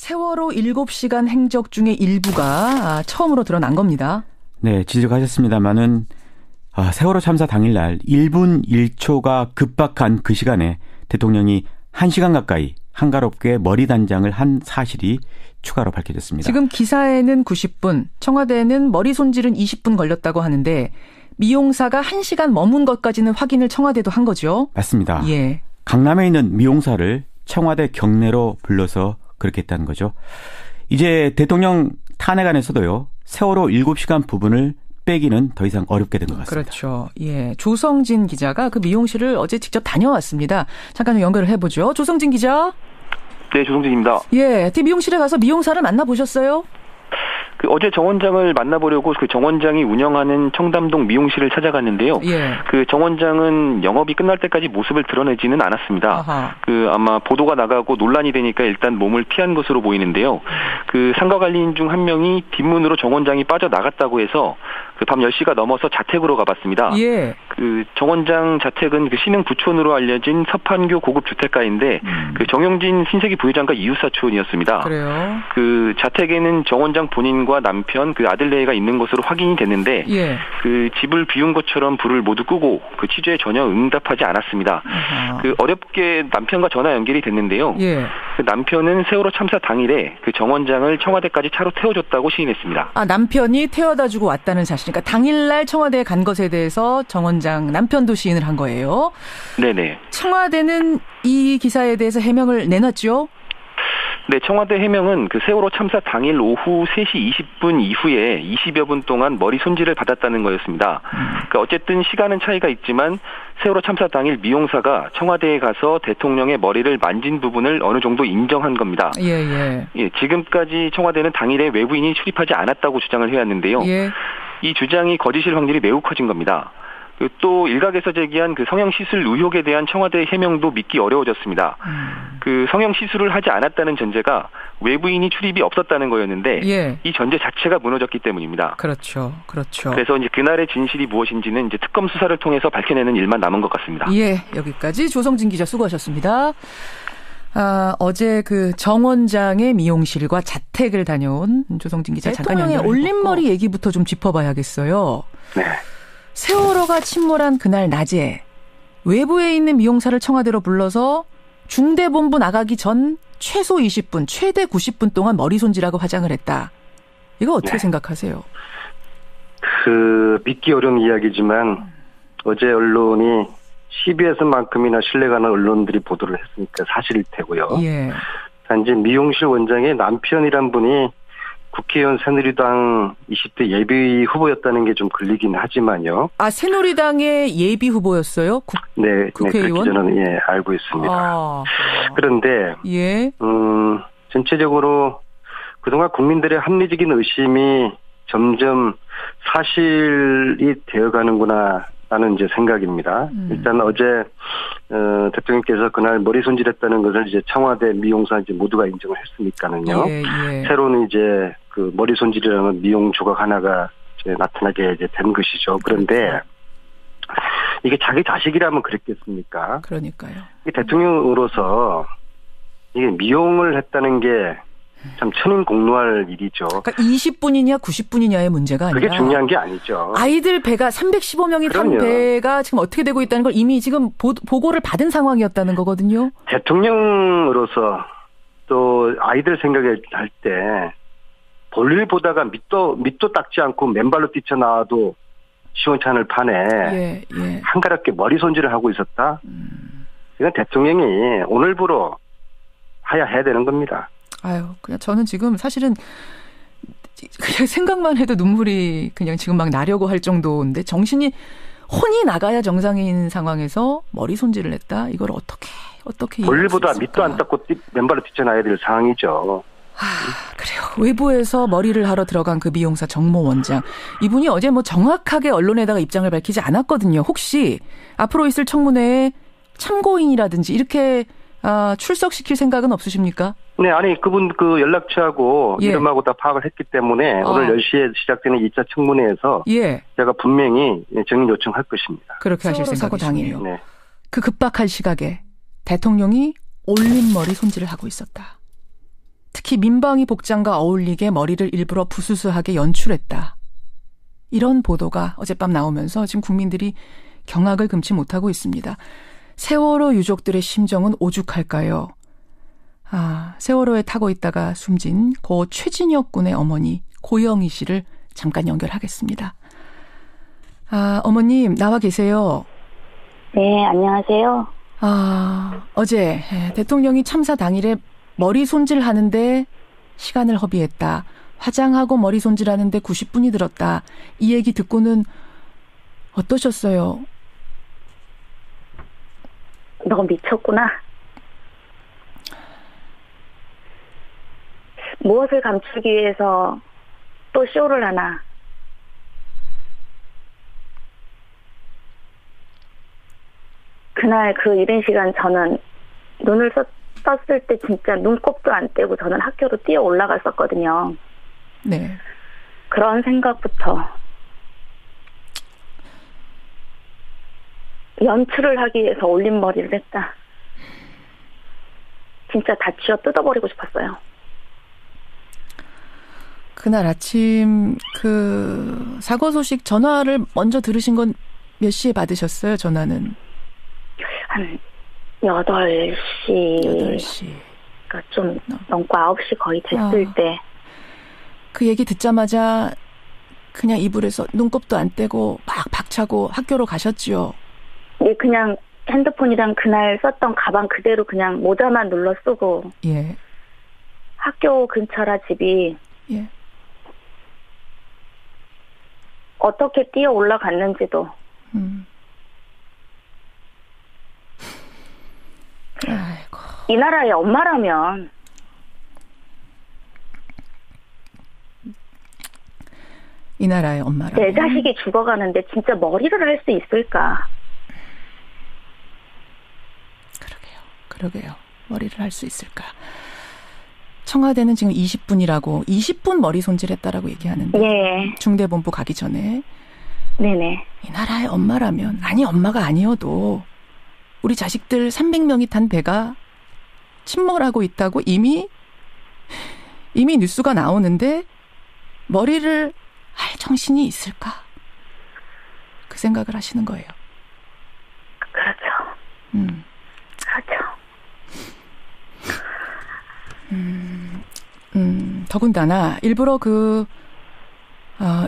세월호 7시간 행적 중에 일부가 처음으로 드러난 겁니다. 네, 지적하셨습니다마는 세월호 참사 당일날 1분 1초가 급박한 그 시간에 대통령이 1시간 가까이 한가롭게 머리 단장을 한 사실이 추가로 밝혀졌습니다. 지금 기사에는 90분, 청와대에는 머리 손질은 20분 걸렸다고 하는데 미용사가 1시간 머문 것까지는 확인을 청와대도 한 거죠? 맞습니다. 예. 강남에 있는 미용사를 청와대 경내로 불러서 그렇게 했다는 거죠. 이제 대통령 탄핵안에서도요. 세월호 7시간 부분을 빼기는 더 이상 어렵게 된 것 같습니다. 그렇죠. 예, 조성진 기자가 그 미용실을 어제 직접 다녀왔습니다. 잠깐 연결을 해보죠. 조성진 기자. 네, 조성진입니다. 예, 미용실에 가서 미용사를 만나보셨어요? 어제 정 원장을 만나보려고 그 정 원장이 운영하는 청담동 미용실을 찾아갔는데요. 예. 그 정 원장은 영업이 끝날 때까지 모습을 드러내지는 않았습니다. 아하. 아마 보도가 나가고 논란이 되니까 일단 몸을 피한 것으로 보이는데요. 그 상가관리인 중 한 명이 뒷문으로 정 원장이 빠져나갔다고 해서 그 밤 10시가 넘어서 자택으로 가봤습니다. 예. 그 정 원장 자택은 그 신흥 부촌으로 알려진 서판교 고급 주택가인데 그 정용진 신세기 부회장과 이웃사촌이었습니다. 그래요. 그 자택에는 정 원장 본인과 남편 그 아들네가 있는 것으로 확인이 됐는데 예. 그 집을 비운 것처럼 불을 모두 끄고 그 취재에 전혀 응답하지 않았습니다. 아하. 그 어렵게 남편과 전화 연결이 됐는데요. 예. 그 남편은 세월호 참사 당일에 그 정 원장을 청와대까지 차로 태워줬다고 시인했습니다. 남편이 태워다 주고 왔다는 사실. 그러니까 당일날 청와대에 간 것에 대해서 정 원장 남편도 시인을 한 거예요. 네네. 청와대는 이 기사에 대해서 해명을 내놨죠? 네, 청와대 해명은 그 세월호 참사 당일 오후 3시 20분 이후에 20여 분 동안 머리 손질을 받았다는 거였습니다. 그러니까 어쨌든 시간은 차이가 있지만 세월호 참사 당일 미용사가 청와대에 가서 대통령의 머리를 만진 부분을 어느 정도 인정한 겁니다. 예. 예, 지금까지 청와대는 당일에 외부인이 출입하지 않았다고 주장을 해왔는데요. 예. 이 주장이 거짓일 확률이 매우 커진 겁니다. 또 일각에서 제기한 그 성형시술 의혹에 대한 청와대의 해명도 믿기 어려워졌습니다. 그 성형시술을 하지 않았다는 전제가 외부인이 출입이 없었다는 거였는데 예. 이 전제 자체가 무너졌기 때문입니다. 그렇죠. 그래서 이제 그날의 진실이 무엇인지는 이제 특검 수사를 통해서 밝혀내는 일만 남은 것 같습니다. 예, 여기까지 조성진 기자 수고하셨습니다. 어제 그 정 원장의 미용실과 자택을 다녀온 조성진 기자 잠깐 연결해 보고. 대통령의 올림머리 얘기부터 좀 짚어봐야겠어요. 네. 세월호가 침몰한 그날 낮에 외부에 있는 미용사를 청와대로 불러서 중대본부 나가기 전 최소 20분, 최대 90분 동안 머리 손질하고 화장을 했다. 이거 어떻게 생각하세요? 믿기 어려운 이야기지만 어제 언론이 CBS만큼이나 신뢰가는 언론들이 보도를 했으니까 사실일 테고요. 예. 단지 미용실 원장의 남편이란 분이 국회의원 새누리당 20대 예비 후보였다는 게 좀 걸리긴 하지만요. 새누리당의 예비 후보였어요? 네, 국회의원? 그렇게 저는 알고 있습니다. 그런데 예. 전체적으로 그동안 국민들의 합리적인 의심이 점점 사실이 되어가는구나 라는 이제 생각입니다. 일단 어제 대통령께서 그날 머리 손질했다는 것을 이제 청와대 미용사 이제 모두가 인정을 했으니까는요. 예. 새로운 이제 그 머리 손질이라는 미용 조각 하나가 이제 나타나게 이제 된 것이죠. 그런데 이게 자기 자식이라면 그랬겠습니까? 그러니까요. 대통령으로서 이게 미용을 했다는 게 참 천인공노할 일이죠. 그러니까 20분이냐 90분이냐의 문제가 아니라 그게 중요한 게 아니죠. 아이들 배가 315명이 탄 배가 지금 어떻게 되고 있다는 걸 이미 지금 보고를 받은 상황이었다는 거거든요. 대통령으로서 또 아이들 생각할 때 볼일 보다가 밑도 닦지 않고 맨발로 뛰쳐나와도 시원찮을 판에 한가롭게 머리 손질을 하고 있었다. 이건 대통령이 오늘부로 해야 되는 겁니다. 그냥 저는 지금 사실은 그냥 생각만 해도 눈물이 그냥 지금 막 나려고 할 정도인데 혼이 나가야 정상인 상황에서 머리 손질을 했다? 이걸 어떻게 볼일보다 밑도 안 닦고 맨발로 뛰쳐나야 될 상황이죠. 그래요. 외부에서 머리를 하러 들어간 그 미용사 정모 원장. 이분이 어제 정확하게 언론에다가 입장을 밝히지 않았거든요. 혹시 앞으로 있을 청문회에 참고인이라든지 이렇게 출석시킬 생각은 없으십니까? 네, 그분 연락처하고 이름하고 다 파악을 했기 때문에 오늘 10시에 시작되는 2차 청문회에서 제가 분명히 증인 요청할 것입니다. 그렇게 하실 생각이시군요. 네. 그 급박한 시각에 대통령이 올림머리 손질을 하고 있었다. 특히 특히 민방위 복장과 어울리게 머리를 일부러 부스스하게 연출했다. 이런 보도가 어젯밤 나오면서 지금 국민들이 경악을 금치 못하고 있습니다. 세월호 유족들의 심정은 오죽할까요? 세월호에 타고 있다가 숨진 고 최진혁 군의 어머니 고영희 씨를 잠깐 연결하겠습니다. 어머님 나와 계세요. 네, 안녕하세요. 어제 대통령이 참사 당일에 머리 손질하는데 시간을 허비했다. 화장하고 머리 손질하는데 90분이 들었다. 이 얘기 듣고는 어떠셨어요? 너 미쳤구나. 무엇을 감추기 위해서 또 쇼를 하나. 그날 그 이른 시간 저는 눈을 떴을 때 진짜 눈곱도 안 떼고 저는 학교로 뛰어 올라갔었거든요. 네. 그런 생각부터 연출을 하기 위해서 올림머리를 했다. 진짜 다 쥐어 뜯어버리고 싶었어요. 그날 아침 그 사고 소식 전화를 먼저 들으신 건 몇 시에 받으셨어요? 전화는? 한 8시. 8시. 그러니까 좀 넘고 9시 거의 됐을 때. 그 얘기 듣자마자 그냥 이불에서 눈곱도 안 떼고 막 박차고 학교로 가셨지요? 예, 그냥 핸드폰이랑 그날 썼던 가방 그대로 그냥 모자만 눌러 쓰고. 예. 학교 근처라 집이. 예. 어떻게 뛰어 올라갔는지도. 아이고. 이 나라의 엄마라면 이 나라의 엄마라면 내 자식이 죽어가는데 진짜 머리를 할 수 있을까? 그러게요. 머리를 할 수 있을까? 청와대는 지금 20분이라고 20분 머리 손질했다라고 얘기하는데 예. 중대본부 가기 전에 네네. 이 나라의 엄마라면 아니 엄마가 아니어도 우리 자식들 300명이 탄 배가 침몰하고 있다고 이미 뉴스가 나오는데 머리를 할 정신이 있을까? 그 생각을 하시는 거예요. 그렇죠. 그렇죠. 더군다나 일부러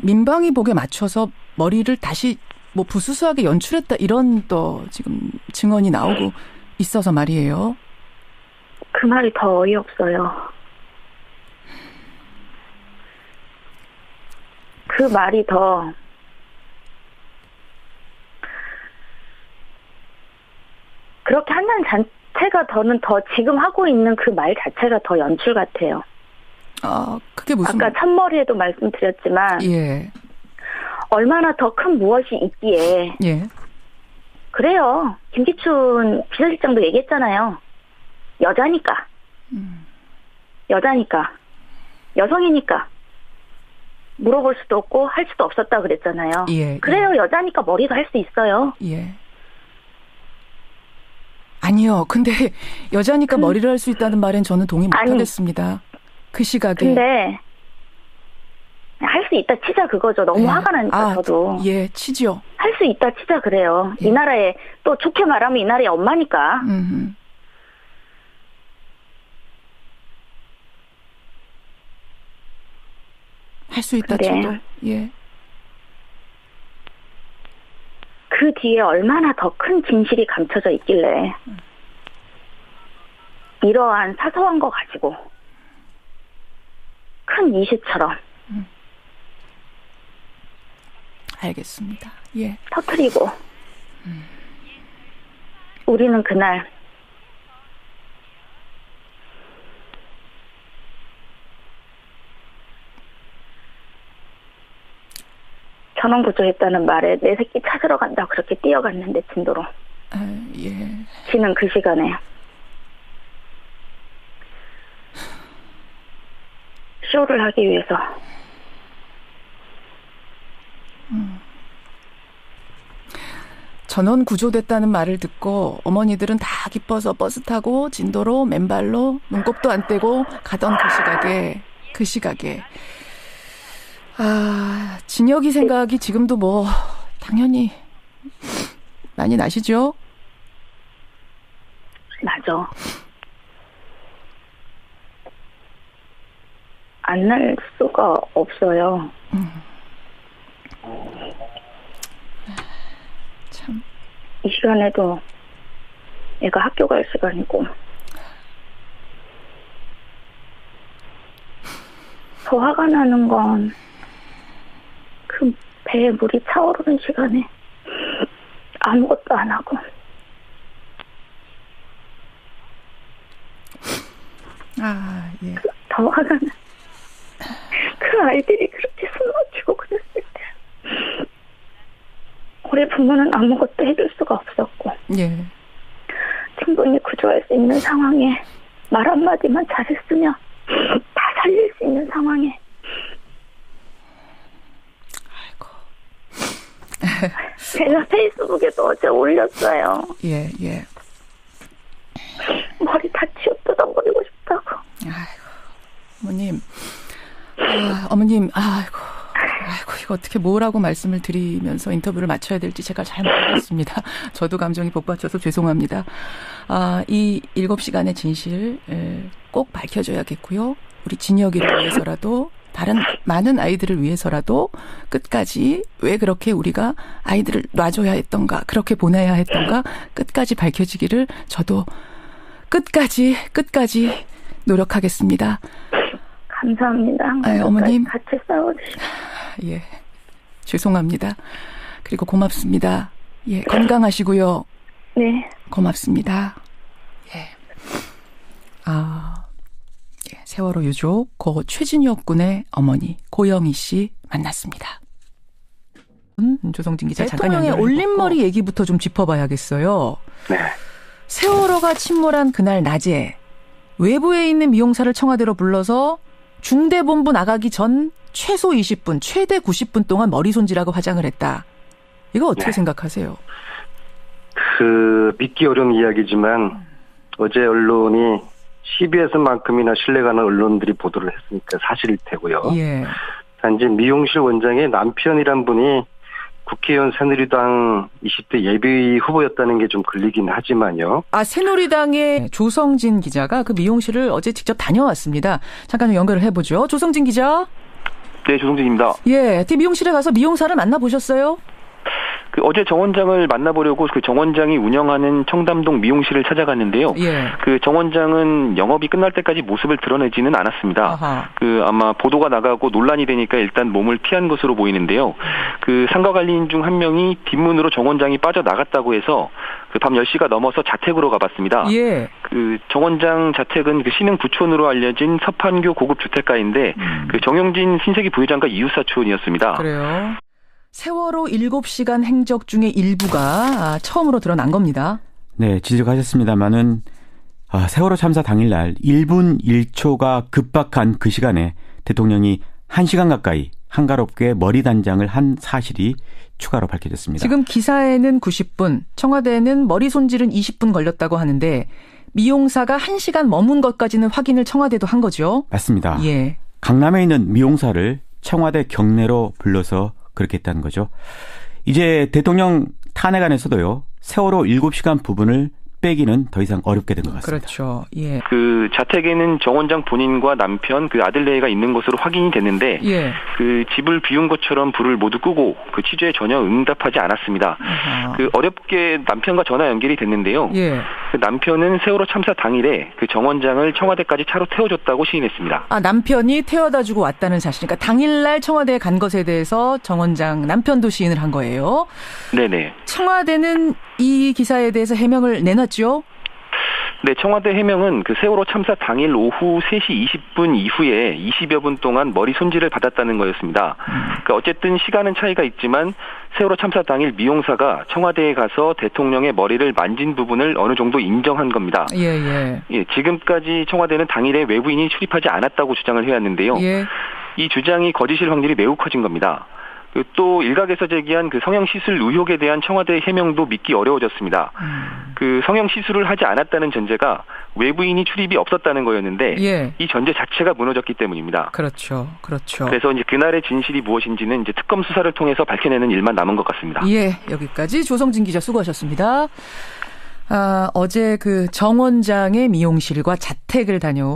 민방위복에 맞춰서 머리를 다시 뭐 부스스하게 연출했다 이런 또 지금 증언이 나오고 있어서 말이에요. 그 말이 더 어이없어요. 그 말이 더 그렇게 한다는 자체가 저는 더 지금 하고 있는 그 말 자체가 더 연출 같아요. 그게 무슨 아까 첫머리에도 말씀드렸지만 예. 얼마나 더 큰 무엇이 있기에 예. 그래요. 김기춘 비서실장도 얘기했잖아요. 여자니까. 여자니까. 여성이니까. 물어볼 수도 없고 할 수도 없었다 그랬잖아요. 예. 그래요. 여자니까 머리도 할 수 있어요. 예. 아니요. 근데 여자니까 머리를 할 수 있다는 말엔 저는 동의 못하겠습니다. 그 시각에. 근데 할 수 있다 치자 그거죠. 너무 화가 나니까 저도. 예, 치죠. 할 수 있다 치자 그래요. 이 나라에 또 좋게 말하면 이 나라의 엄마니까. 할 수 있다 쳐도. 예. 그 뒤에 얼마나 더 큰 진실이 감춰져 있길래 이러한 사소한 거 가지고 큰 이슈처럼 알겠습니다. 예. 터뜨리고 우리는 그날 전원 구조했다는 말에 내 새끼 찾으러 간다 그렇게 뛰어갔는데 진도로. 예. 지는 그 시간에 쇼를 하기 위해서. 전원 구조됐다는 말을 듣고 어머니들은 다 기뻐서 버스 타고 진도로 맨발로 눈곱도 안 떼고 가던 그 시각에 진혁이 생각이 지금도 뭐 당연히 많이 나시죠? 맞아. 안 날 수가 없어요. 참. 이 시간에도 애가 학교 갈 시간이고 더 화가 나는 건 그 배에 물이 차오르는 시간에 아무것도 안 하고 예. 더 화가 나. 그 아이들이 그렇게 숨 막히고 그랬을 때 우리 부모는 아무것도 해줄 수가 없었고 예. 충분히 구조할 수 있는 상황에 말 한마디만 잘했으면 다 살릴 수 있는 상황에 제가 페이스북에도 어제 올렸어요. 예. 머리 다 치워 뜯어버리고 싶다고. 어머님, 이거 어떻게 뭐라고 말씀을 드리면서 인터뷰를 마쳐야 될지 제가 잘 모르겠습니다. 저도 감정이 복받쳐서 죄송합니다. 이 7시간의 진실 꼭 밝혀줘야겠고요. 우리 진혁이를 위해서라도 다른 많은 아이들을 위해서라도 끝까지 왜 그렇게 우리가 아이들을 놔줘야 했던가 그렇게 보내야 했던가 끝까지 밝혀지기를 저도 끝까지 노력하겠습니다. 감사합니다. 어머님. 같이 싸워주시고. 예, 죄송합니다. 그리고 고맙습니다. 예, 건강하시고요. 네. 고맙습니다. 예. 세월호 유족 고 최진혁 군의 어머니 고영희 씨 만났습니다. 조성진 기자 잠깐 연결해 보고 올림머리 얘기부터 좀 짚어봐야겠어요. 네. 세월호가 침몰한 그날 낮에 외부에 있는 미용사를 청와대로 불러서 중대본부 나가기 전 최소 20분, 최대 90분 동안 머리 손질하고 화장을 했다. 이거 어떻게 생각하세요? 믿기 어려운 이야기지만 어제 언론이 CBS만큼이나 신뢰가는 언론들이 보도를 했으니까 사실일 테고요. 예. 단지 미용실 원장의 남편이란 분이 국회의원 새누리당 20대 예비 후보였다는 게 좀 걸리긴 하지만요. 새누리당의 조성진 기자가 그 미용실을 어제 직접 다녀왔습니다. 잠깐 연결을 해보죠. 조성진 기자. 네, 조성진입니다. 예, 미용실에 가서 미용사를 만나보셨어요? 어제 정 원장을 만나보려고 그 정 원장이 운영하는 청담동 미용실을 찾아갔는데요. 예. 그 정 원장은 영업이 끝날 때까지 모습을 드러내지는 않았습니다. 아하. 아마 보도가 나가고 논란이 되니까 일단 몸을 피한 것으로 보이는데요. 상가 관리인 중 한 명이 뒷문으로 정 원장이 빠져나갔다고 해서 밤 10시가 넘어서 자택으로 가봤습니다. 예. 정 원장 자택은 신흥 부촌으로 알려진 서판교 고급 주택가인데 정용진 신세기 부회장과 이웃사촌이었습니다. 그래요. 세월호 7시간 행적 중에 일부가 처음으로 드러난 겁니다. 네, 지적하셨습니다마는 세월호 참사 당일날 1분 1초가 급박한 그 시간에 대통령이 1시간 가까이 한가롭게 머리 단장을 한 사실이 추가로 밝혀졌습니다. 지금 기사에는 90분, 청와대에는 머리 손질은 20분 걸렸다고 하는데 미용사가 1시간 머문 것까지는 확인을 청와대도 한 거죠? 맞습니다. 예. 강남에 있는 미용사를 청와대 경내로 불러서 그렇게 했다는 거죠. 이제 대통령 탄핵안에서도요. 세월호 7시간 부분을 빼기는 더 이상 어렵게 된 것 같습니다. 그렇죠. 예. 자택에는 정 원장 본인과 남편, 아들네가 있는 것으로 확인이 됐는데, 예. 집을 비운 것처럼 불을 모두 끄고 취재에 전혀 응답하지 않았습니다. 어렵게 남편과 전화 연결이 됐는데요. 예. 남편은 세월호 참사 당일에 정 원장을 청와대까지 차로 태워줬다고 시인했습니다. 남편이 태워다주고 왔다는 사실. 그러니까 당일날 청와대에 간 것에 대해서 정 원장 남편도 시인을 한 거예요. 네네. 청와대는 이 기사에 대해서 해명을 내놨죠? 네, 청와대 해명은 세월호 참사 당일 오후 3시 20분 이후에 20여 분 동안 머리 손질을 받았다는 거였습니다. 어쨌든 시간은 차이가 있지만 세월호 참사 당일 미용사가 청와대에 가서 대통령의 머리를 만진 부분을 어느 정도 인정한 겁니다. 예. 지금까지 청와대는 당일에 외부인이 출입하지 않았다고 주장을 해왔는데요. 예. 이 주장이 거짓일 확률이 매우 커진 겁니다. 또 일각에서 제기한 그 성형 시술 의혹에 대한 청와대 해명도 믿기 어려워졌습니다. 그 성형 시술을 하지 않았다는 전제가 외부인이 출입이 없었다는 거였는데 예. 이 전제 자체가 무너졌기 때문입니다. 그렇죠. 그래서 이제 그날의 진실이 무엇인지는 이제 특검 수사를 통해서 밝혀내는 일만 남은 것 같습니다. 예, 여기까지 조성진 기자 수고하셨습니다. 어제 그 정 원장의 미용실과 자택을 다녀온